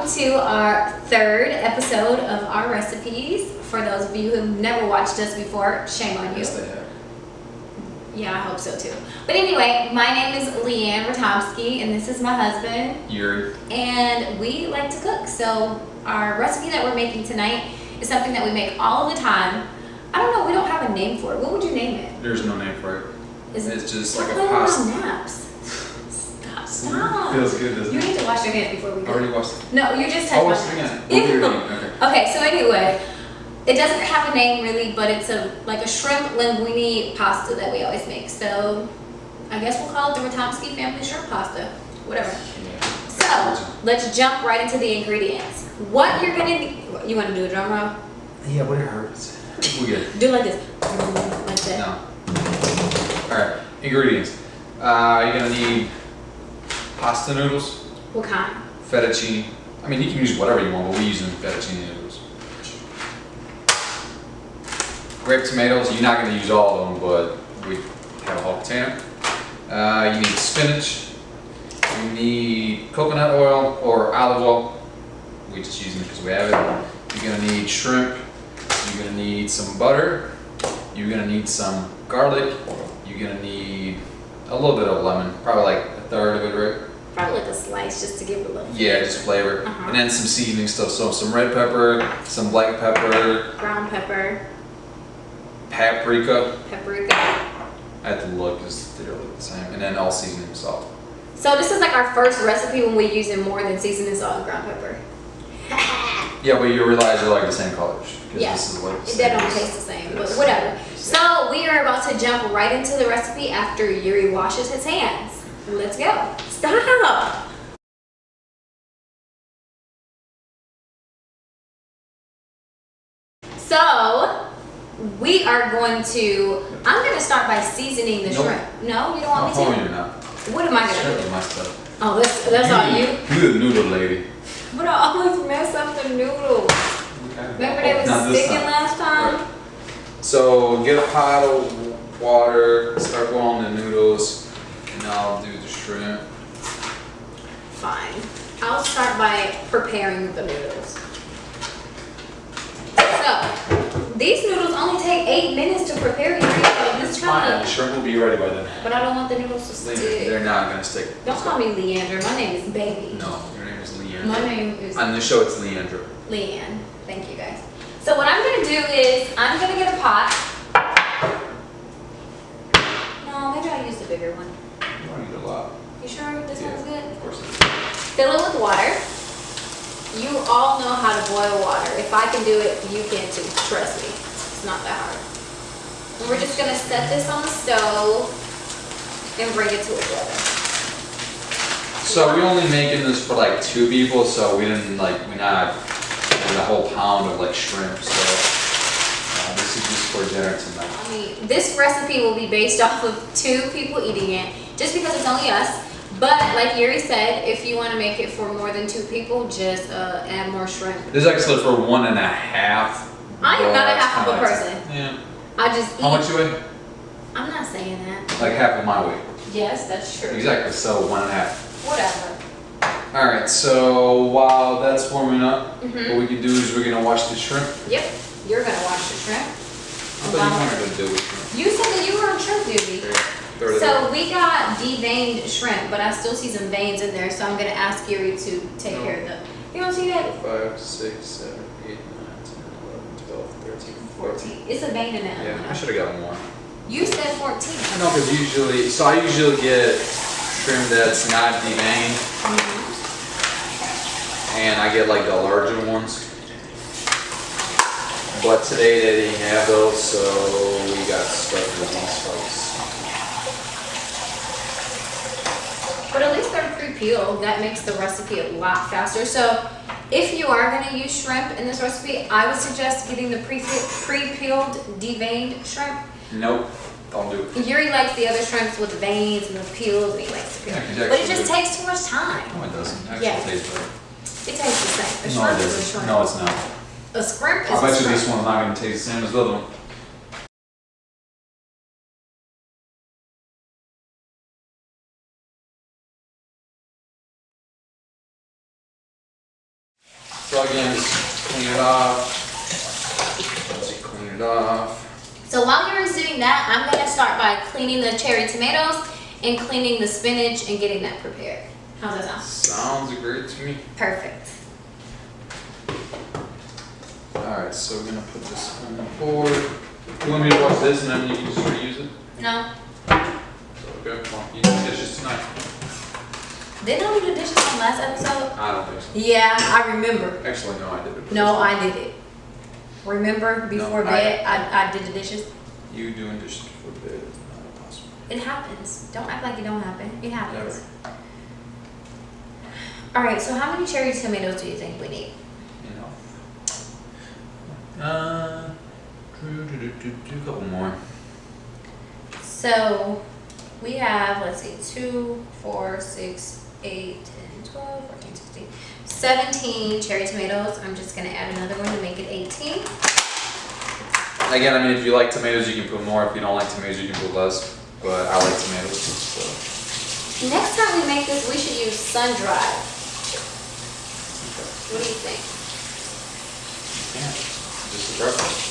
welcome to our third episode of our recipes. For those of you who've never watched us before, shame on you. Yes, they have. Yeah, I hope so too. But anyway, my name is Leanne Ratomski, and this is my husband. Yuri. And we like to cook. So our recipe that we're making tonight is something that we make all the time. I don't know, we don't have a name for it. What would you name it? There's no name for it. It's just like a pasta. pasta. Naps. Stop. Feels good, doesn't You it? need to wash your hands before we go. I already washed it. No, you just touched Oh, my it's again. hands. What were you eating? Okay. Okay, so anyway, it doesn't have a name really, but it's like a shrimp linguine pasta that we always make. So I guess we'll call it the Ratomski family shrimp pasta. Whatever. Yeah. So let's jump right into the ingredients. What you're gonna need, you wanna do a drum roll? Yeah, but it hurts. We good. Do it like this. Like that. No. Alright, ingredients. You're gonna need pasta noodles, What kind? fettuccine. I mean, you can use whatever you want, but we're using fettuccine noodles. Grape tomatoes, you're not gonna use all of them, but we have a whole potato. You need spinach. You need coconut oil or olive oil. We're just using it because we have it. You're gonna need shrimp. You're gonna need some butter. You're gonna need some garlic. You're gonna need a little bit of lemon, probably like a third of it, right? Probably like a slice just to give it a little Yeah, just flavor. Uh-huh. And then some seasoning stuff. So some red pepper, some black pepper, ground pepper, paprika. paprika. I have to look because they look the same. And then all seasoning salt. So this is like our first recipe when we're using more than seasoning salt and ground pepper. Yeah, but you realize they're like the same colors. Because Yeah, this is like the they same. don't taste the same, but Yes. whatever. So we are about to jump right into the recipe after Yuri washes his hands. Let's go. Stop. So we are going to, I'm going to start by seasoning the Nope. shrimp. No, you don't want me Oh, to? you're not. What am I going Shrimp to is do? my stuff. Oh, that's all you? You're the noodle lady. But I always mess up the noodles. Remember they was Not this sticking time. last time? Right. So get a pot of water, start boiling the noodles, and I'll do the shrimp. Fine. I'll start by preparing the noodles. So, these noodles only take 8 minutes to prepare. It's fine, the shrimp will be ready by then. But I don't want the noodles to stick. They're not gonna stick. Don't call me Leandra. My name is Baby. No, your name is Leandra. My name is On the show, it's Leandra. Leanne. Thank you guys. So what I'm going to do is, I'm going to get a pot. No, maybe I'll use the bigger one. You don't need a lot. You sure this one's good? Of course. Fill it with water. You all know how to boil water. If I can do it, you can too. Trust me. It's not that hard. And we're just going to set this on the stove and bring it to a boil. So we're only making this for like 2 people, so we're not doing a whole pound of like shrimp. So this is just for dinner tonight. I mean, this recipe will be based off of 2 people eating it, just because it's only us. But like Yuri said, if you want to make it for more than 2 people, just add more shrimp. This is actually for 1.5. I am not a half of a Well, person. Yeah. I just eat. How much you weigh? I'm not saying that. Like half of my weight. Yes, that's true. Exactly. So 1.5. Whatever. All right. So while that's warming up, Mhm. what we can do is we're gonna wash the shrimp. Yep. You're going to wash the shrimp. I thought you wanted to do it. You said that you were on shrimp duty. Throw it in. So we got deveined shrimp, but I still see some veins in there, so I'm going to ask Yuri to take care of them. You don't see that? 5, 6, 7, 8, 9, 10, 11, 12, 13, 14. It's a vein in that Yeah, one. I should have got more. You said 14. I know, because I usually get shrimp that's not deveined, and I get like the larger ones. But today they didn't have those, so we got stuck with these folks. But at least they're pre-peeled. That makes the recipe a lot faster. So if you are going to use shrimp in this recipe, I would suggest getting the pre-peeled, deveined shrimp. Nope, don't do it. Yuri likes the other shrimps with veins and the peels, and he likes to peel. Yeah, 'cause But it actually just takes too much time. No, it doesn't. Actually, Yeah. it tastes better. It tastes the same. A No, shrimp it is a isn't. shrimp. No, it's not. A shrimp is I a bet you shrimp. this one's not going to taste the same as the other one. So again, just clean it off. Once you clean it off. So while you're doing that, I'm gonna start by cleaning the cherry tomatoes and cleaning the spinach and getting that prepared. How's that sound? Sounds great to me. Perfect. Alright, so we're gonna put this on the board. You want me to wash this and then you can just reuse it? No. So, okay, come on, you do the dishes tonight. Didn't I do the dishes on last episode? I don't think so. Yeah, I remember. Actually, no, I did it. No, I did it. Remember, before No, bed, I did the dishes? You doing dishes before bed is not possible. It happens. Don't act like it don't happen. It happens. Never. Alright, so how many cherry tomatoes do you think we need? Do a couple more. So we have, let's see, 2, 4, 6, 8, 10, 12, 14, 16, 17 cherry tomatoes. I'm just gonna add another one to make it 18. Again, I mean, if you like tomatoes, you can put more. If you don't like tomatoes, you can put less. But I like tomatoes. So. Next time we make this, we should use sun-dried. What do you think? Yeah, just a preference.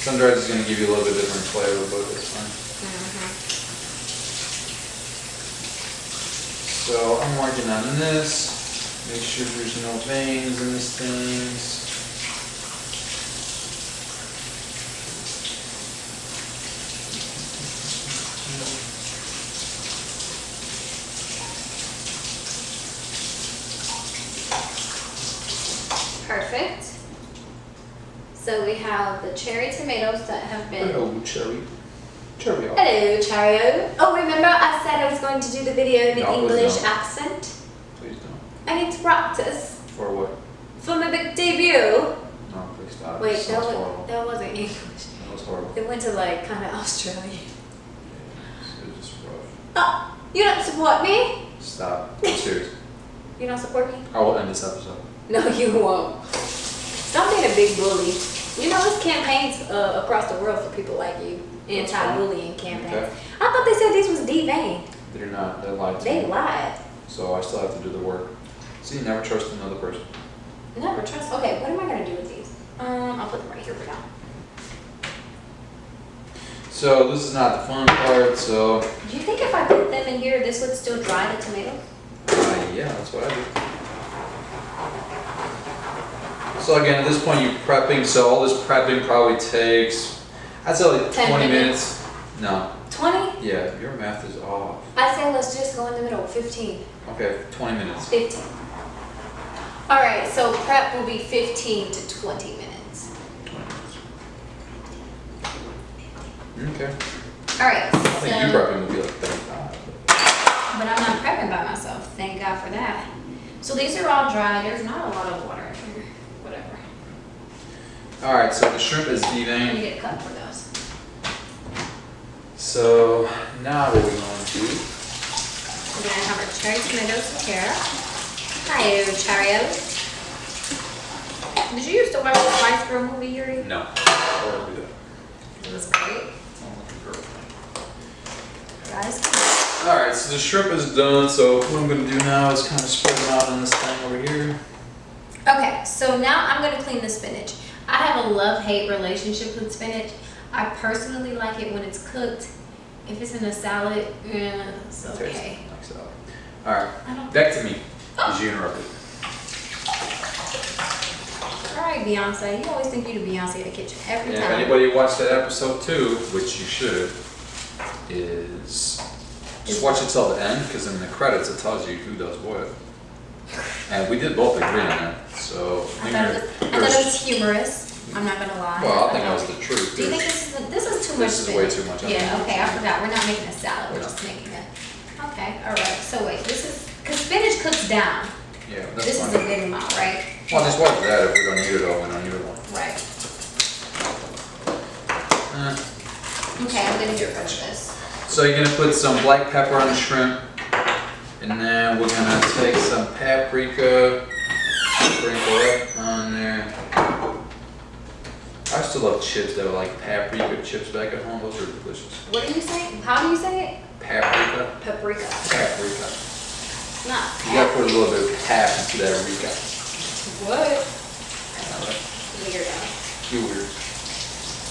Sun-dried is going to give you a little bit different flavor, but it's fine. So I'm working on this. Make sure there's no veins in this thing. Perfect. So we have the cherry tomatoes that have been... Hello, cherry. Cherry. Hello, Chario. Oh, remember I said I was going to do the video in an No, please English don't. accent? Please don't. I need to practice For what? for my big debut. No, please stop. Wait, It sounds horrible. that wasn't English. That was horrible. It went to like kind of Australia. It was just rough. Oh, you don't support me? Stop. I'm serious. You don't support me? I will end this episode. No, you won't. Stop being a big bully. You know, there's campaigns across the world for people like you. Anti-bullying campaigns. Okay. I thought they said these was deveined. They're not. They lied to They me. lied. So I still have to do the work. See, never trust another person. Never trust. Okay, what am I gonna do with these? I'll put them right here for now. So this is not the fun part. So Do you think if I put them in here, this would still dry the tomatoes? yeah, that's what I do. So again, at this point you're prepping. So all this prepping probably takes, I'd say like 10 20 minutes. No. 20? Yeah, your math is off. I say let's just go in the middle. 15. Okay, 20 minutes. 15. All right, so prep will be 15 to 20 minutes. 20 minutes. Okay. All right, I think you prepping would be like 35. but I'm not prepping by myself. Thank God for that. So these are all dry. There's not a lot of water in here. Whatever. All right, so the shrimp is I'm gonna deveined. get a cup for those. So now what we're going to do? We're gonna have our cherry tomatoes here. Hi, Chario. Did you used to watch the Spice Girl movie, Yuri? No. Or do that. It was great. Guys, All right, so the shrimp is done. So what I'm going to do now is kind of spread them out on this thing over here. okay, so now I'm gonna clean the spinach. I have a love-hate relationship with spinach. I personally like it when it's cooked. If it's in a salad, it's okay. Tastes like salad. All right, I don't- back to me, because you interrupted. All right, Beyonce. You always think you're the Beyonce of the kitchen every Yeah, if time. anybody watched that episode too, which you should, is just watch it till the end, because in the credits it tells you who does what. And we did both agree on that. So I thought it was humorous. I'm not gonna lie. well, I think that was the truth. Do you think this is too much This is spinach? way too much. I Yeah, think. okay, I forgot. We're not making a salad, we're Yeah. just making it. Okay, all right. So wait, this is, because spinach cooks down. Yeah, that's This fine. is a good amount, right? Well, just watch that if we don't need it all, we don't need it all. Right. Eh. Okay, I'm gonna do this. So you're gonna put some black pepper on the shrimp, and then we're gonna take some paprika, sprinkle it on there. I used to love chips that were like paprika chips back at home. Those are delicious. What are you saying? How do you say it? Paprika. Paprika. Paprika. Not You gotta put a little bit of pap into that rika. What? weirdo. You're weird.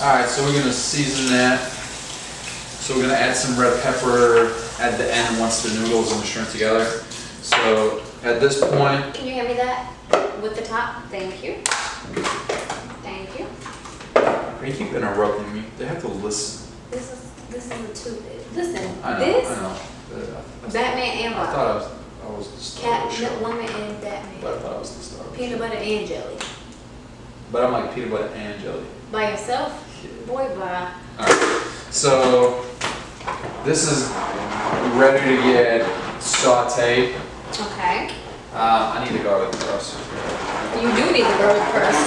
Alright, so we're gonna season that. So we're gonna add some red pepper at the end once the noodles and the shrimp together. So at this point, Can you hand me that with the top? Thank you. Thank you. you keep interrupting me. They have to listen. This is a tube. Listen, I know. this Batman and I Robin. thought I was the star Cat, of the show. woman, and Batman. But I thought I was the star of the Peanut show. butter and jelly. But I'm like peanut butter and jelly. By yourself? Boy, bye. Alright, so this is ready to get sauteed. Okay. I need the garlic first. You do need the garlic first.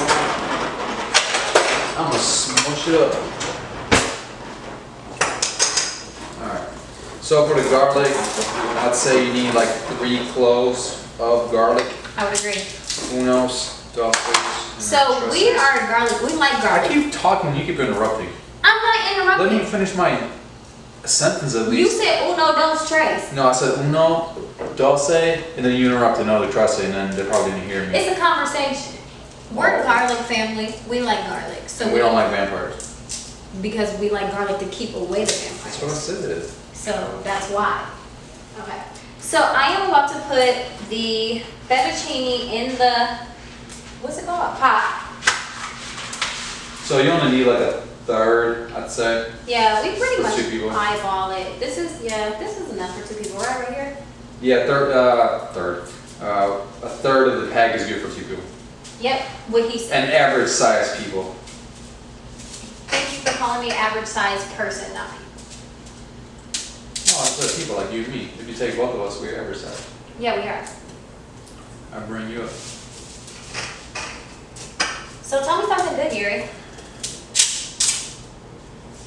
I'm gonna smush it up. Alright, so for the garlic, I'd say you need like 3 cloves of garlic. I would agree. Unos, dos. So we are garlic. We like I garlic. keep talking, you keep interrupting. I'm not interrupting. Let me finish my sentence at You least. said uno, dos, tres. No, I said uno, dos, and then you interrupted another tres, and then they probably didn't hear me. It's a conversation. We're a garlic family. We like garlic. So And we don't like vampires. because we like garlic to keep away the vampires. That's what I said. So that's why. Okay. So I am about to put the fettuccine in the, what's it called? Pot. So you only need like a third, I'd say. Yeah, we pretty For much 2 people. eyeball it. This is enough for 2 people, right here? Yeah, a third of the pack is good for 2 people. Yep, what he said. An average size people. Thank you for calling me average sized person, not people. No, I said people like you and me. If you take both of us, we're average size. Yeah, we are. I bring you up. So tell me something good, Yuri.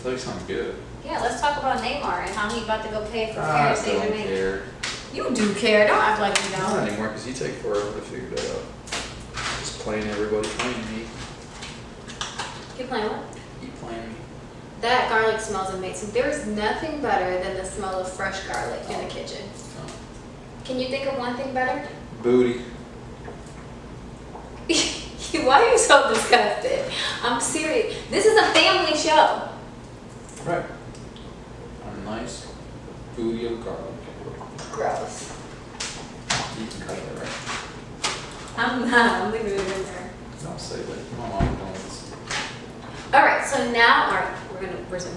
That looks sounds good. Yeah, let's talk about Neymar and how he's about to go pay for I Paris Saint don't Germain. care. You do care. Don't act like you Not don't. anymore, because you take forever to figure that out. Just playing everybody, playing me. You playing what? You playing me. That garlic smells amazing. There's nothing better than the smell of fresh garlic in the kitchen. Oh. Can you think of one thing better? Booty. Why are you so disgusted? I'm serious. This is a family show. Right. A nice booty of garlic. Gross. You can cut that, right? I'm not. I'm leaving it in there. Don't say that. My mom knows. All right. So now, all right, we're gonna resume.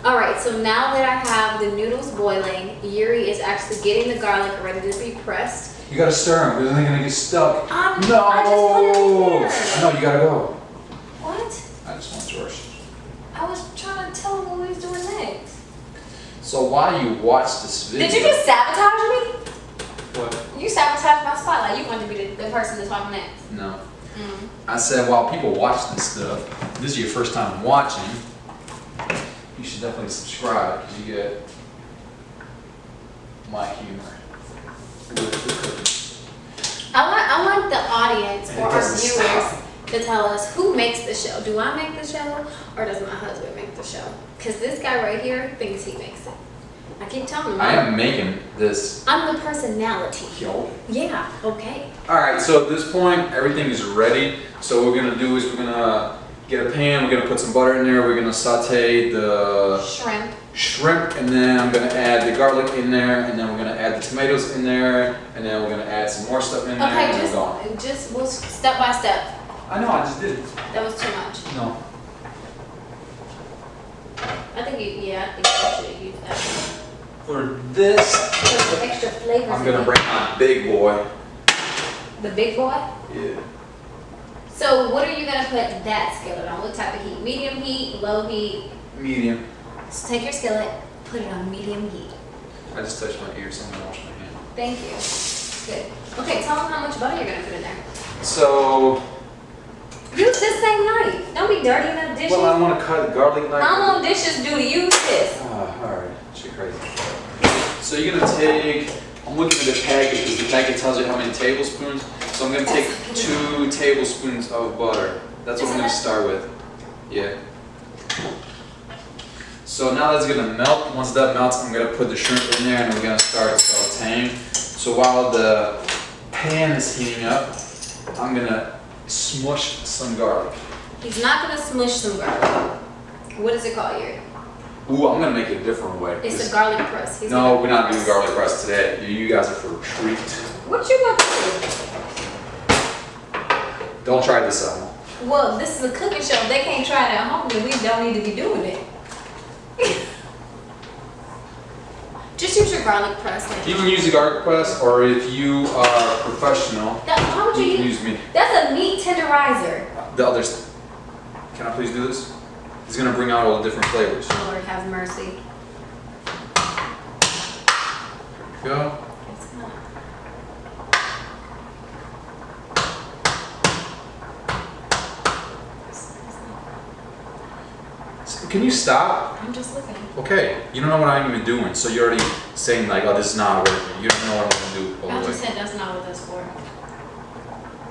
All right. So now that I have the noodles boiling, Yuri is actually getting the garlic ready to be pressed. You gotta stir them, because they're gonna get stuck. No! I just put it in there. I know, you gotta go. What? I just want to rush. I was trying to tell him what we was doing next. So while you watch this video... Did you just sabotage me? What? You sabotaged my spotlight. You wanted to be the person to talk next. No. Mm. I said while people watch this stuff, this is your first time watching, you should definitely subscribe, because you get my humor. I want the audience And or it our doesn't viewers stop. to tell us who makes the show. Do I make the show or does my husband make the show? Because this guy right here thinks he makes it. I keep telling him. I am making this. I'm the personality. Yo. Yeah, okay. Alright, so at this point, everything is ready. So what we're gonna do is we're gonna get a pan, we're gonna put some butter in there, we're gonna saute the shrimp, and then I'm gonna add the garlic in there, and then we're gonna add the tomatoes in there, and then we're gonna add some more stuff in there, Okay, and we're going. we'll step by step. I know, I just did it. That was too much. No. I think you should use that. For this, Put some extra flavors I'm in gonna it. bring my big boy. The big boy? Yeah. So what are you gonna put that skillet on? What type of heat? Medium heat, low heat? Medium. So take your skillet, put it on medium heat. I just touched my ear, so I'm gonna wash my hand. Thank you. Good. Okay, tell them how much butter you're gonna put in there. So, Use this same knife. Don't be dirty enough dishes. well, I want to cut garlic knife. How long dishes do you use this? Alright, shit crazy. So you're gonna take, I'm looking at the packet because the packet tells you how many tablespoons. So I'm gonna take 2 tablespoons of butter. That's what I'm gonna start with. Yeah. So now that's gonna melt. Once that melts, I'm gonna put the shrimp in there and we're gonna start sauteing. So while the pan is heating up, I'm gonna smush some garlic. He's not gonna smush some garlic. What is it called here? Ooh, I'm gonna make it a different way. It's a garlic press. No, we're not doing garlic press today. You guys are for a treat. What you about to do? Don't try this at home. Well, this is a cooking show. They can't try it at home, then we don't need to be doing it. Just use your garlic press. You can use the garlic press, or if you are professional, Why would you can use me. That's a meat tenderizer. The others. Can I please do this? It's gonna bring out all the different flavors. Lord have mercy. Go. Can you stop? I'm just looking. Okay, you don't know what I'm even doing, so you're already saying like, oh, this is not working. You don't know what I'm gonna do all I the just way. said that's not what that's for.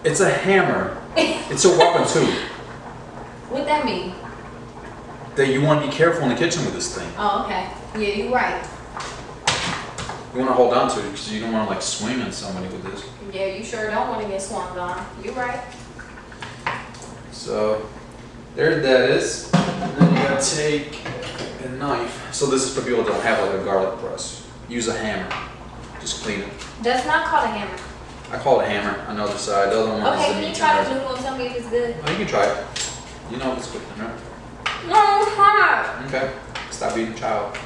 It's a hammer. It's a weapon too. What'd that mean? That you want to be careful in the kitchen with this thing. Oh, okay. Yeah, you're right. You want to hold on to it because you don't want to like swing on somebody with this. Yeah, you sure don't want to get swung on. You're right. So there that is. And then you gotta take a knife. So this is for people that don't have like a garlic press. Use a hammer. Just clean it. That's not called a hammer. I call it a hammer on the other side. The other one is Okay, the can you meat try the tender. noodle and tell me if it's good? Oh, you can try it. You know if it's good, right? No, it's hot. Okay. Stop being a child.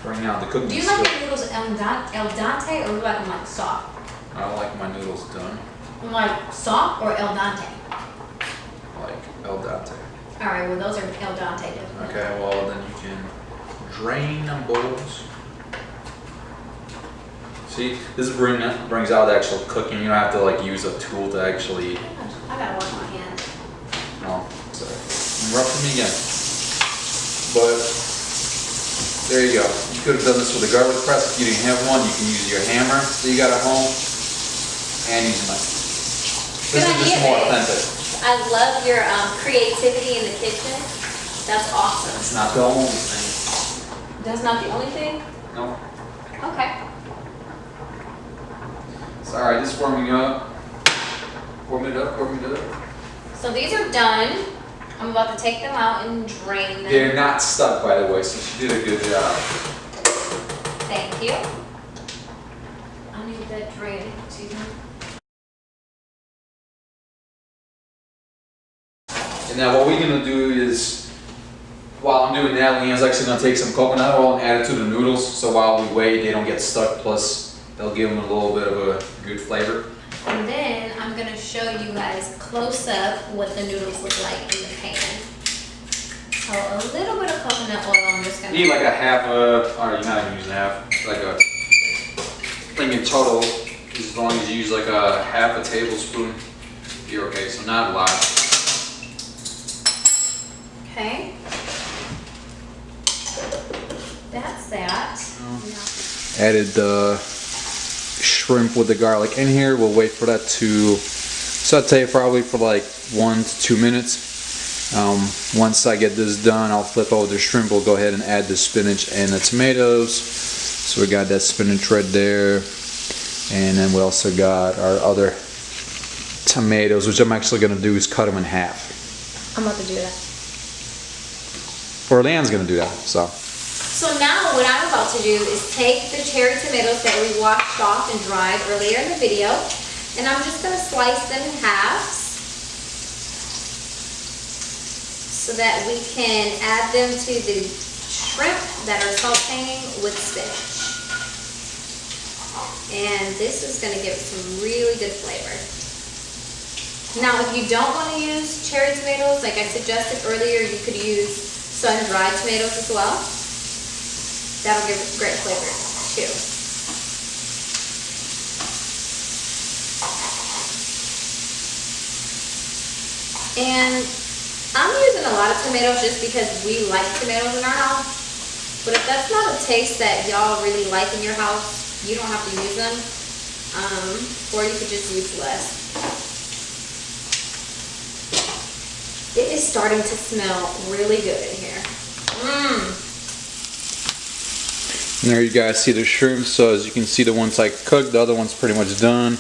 Bring out the cooking Do you skill. like your noodles al dente or you like them like soft? I like my noodles done. Like soft or al dente? Like el dente. Alright, well those are al dente. Definitely. Okay, well then you can drain them bowls. See, this brings out the actual cooking. You don't have to like use a tool to actually. I gotta wash my hands. No, sorry. Rough for me again. But there you go. You could have done this with a garlic press. If you didn't have one, you can use your hammer that you got at home and use a knife. This is just more authentic. I love your creativity in the kitchen. That's awesome. It's not the only thing. That's not the only thing? No. Okay. Sorry, just warming up. Warm it up, warm it up. So these are done. I'm about to take them out and drain them. They're not stuck, by the way, so she did a good job. Thank you. I need that drain too. And now what we're gonna do is, while I'm doing that, Leanne's actually gonna take some coconut oil and add it to the noodles, so while we wait, they don't get stuck, plus they'll give them a little bit of a good flavor. And then I'm going to show you guys close up what the noodles look like in the pan. So a little bit of coconut oil, I'm just going to... Need like a half a, or you're not even using half, like a, I think in total, as long as you use like a half a tablespoon, you're okay, so not a lot. Okay. That's that. Added the shrimp with the garlic in here. We'll wait for that to saute probably for like 1 to 2 minutes. Once I get this done, I'll flip over the shrimp. We'll go ahead and add the spinach and the tomatoes. So we got that spinach right there. And then we also got our other tomatoes, which I'm actually going to do is cut them in half. I'm about to do that. Or Leanne's going to do that, so. So now what I'm about to do is take the cherry tomatoes that we washed off and dried earlier in the video, and I'm just going to slice them in halves so that we can add them to the shrimp that are sauteing with spinach. And this is going to give it some really good flavor. Now if you don't want to use cherry tomatoes, like I suggested earlier, you could use sun-dried tomatoes as well. That'll give it great flavor too. And I'm using a lot of tomatoes just because we like tomatoes in our house. But if that's not a taste that y'all really like in your house, you don't have to use them. Or you could just use less. It is starting to smell really good in here. And there you guys see the shrimp. So as you can see, the ones I cooked, the other one's pretty much done.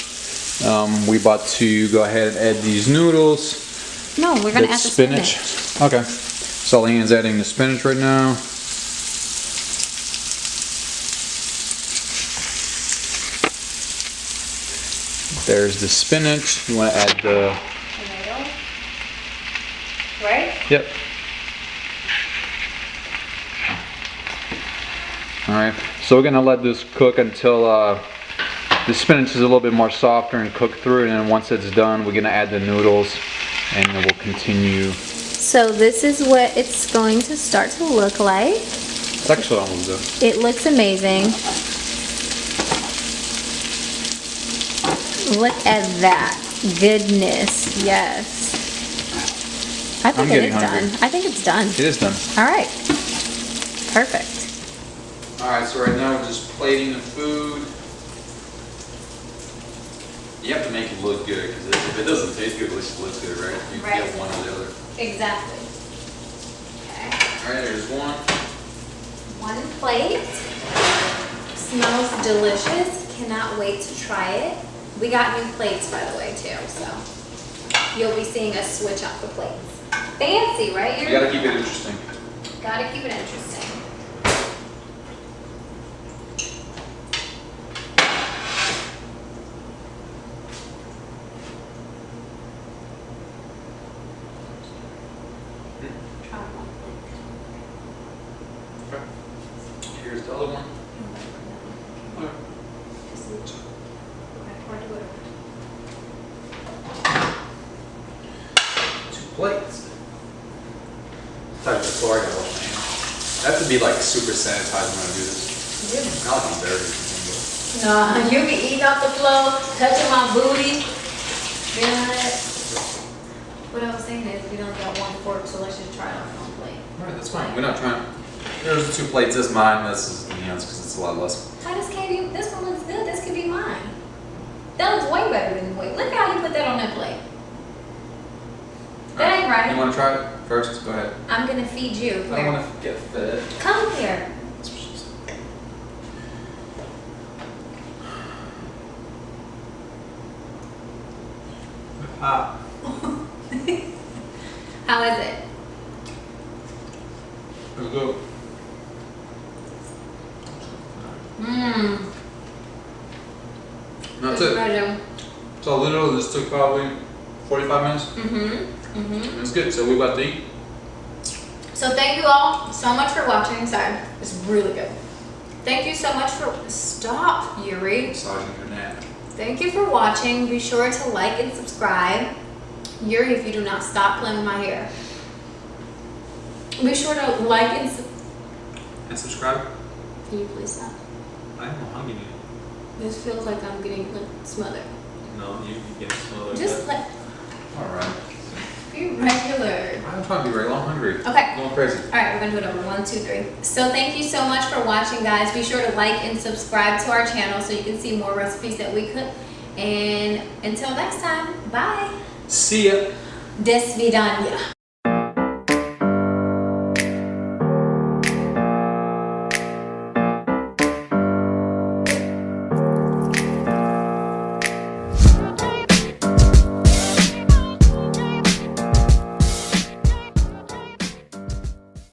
We about to go ahead and add these noodles. No, we're gonna add the spinach. Okay. So Leanne's adding the spinach right now. There's the spinach. You want to add the Tomato. Right? Yep. Alright, so we're gonna let this cook until the spinach is a little bit more softer and cook through, and then once it's done, we're gonna add the noodles and then we'll continue. So this is what it's going to start to look like. It's actually almost done. It looks amazing. Look at that. Goodness, yes. I think it is done. I think it's done. It is done. Alright. Perfect. Alright, so right now we're just plating the food. You have to make it look good, because if it doesn't taste good, at least it looks good, right? You can get one or the other. Exactly. Okay. Alright, there's one. One plate. Smells delicious. Cannot wait to try it. We got new plates, by the way, too, so you'll be seeing us switch up the plates. Fancy, right? You gotta keep it interesting. Gotta keep it interesting. Try one plate. Okay. Here's the other one. Okay. Two plates. Touch the floor, I gotta wash my hands. I have to be like super sanitized when I do this. Not like I'm dirty. Nah, you be eating off the floor, touching my booty. Feeling it. What I was saying is we don't got one fork, so let's just try it on one plate. Alright, that's fine. We're not trying. There's the two plates. This is mine. This is Leanne's because it's a lot less. Why does Katie? This one looks good. This could be mine. That looks way better than wait. Look how you put that on that plate. That ain't right. You want to try it first? Go ahead. I'm gonna feed you. I don't want to get fed. Come here. That's what she said. How is it? Let's go. Mmm. That's it. So literally this took probably 45 minutes. It's good. So we about to eat. So thank you all so much for watching. Sorry, it's really good. Thank you so much for stop, Yuri. Massaging your neck. Thank you for watching. Be sure to like and subscribe. Yuri, if you do not stop playing with my hair. Be sure to like and subscribe. Can you please stop? I am hungry. This feels like I'm getting smothered. No, you get smothered. Just let Alright. be regular. I'm trying to be regular. I'm hungry. Okay. I'm going crazy. Alright, we're gonna do it over. 1, 2, 3. So thank you so much for watching, guys. Be sure to like and subscribe to our channel so you can see more recipes that we cook. And until next time, bye. See ya. Des vidania.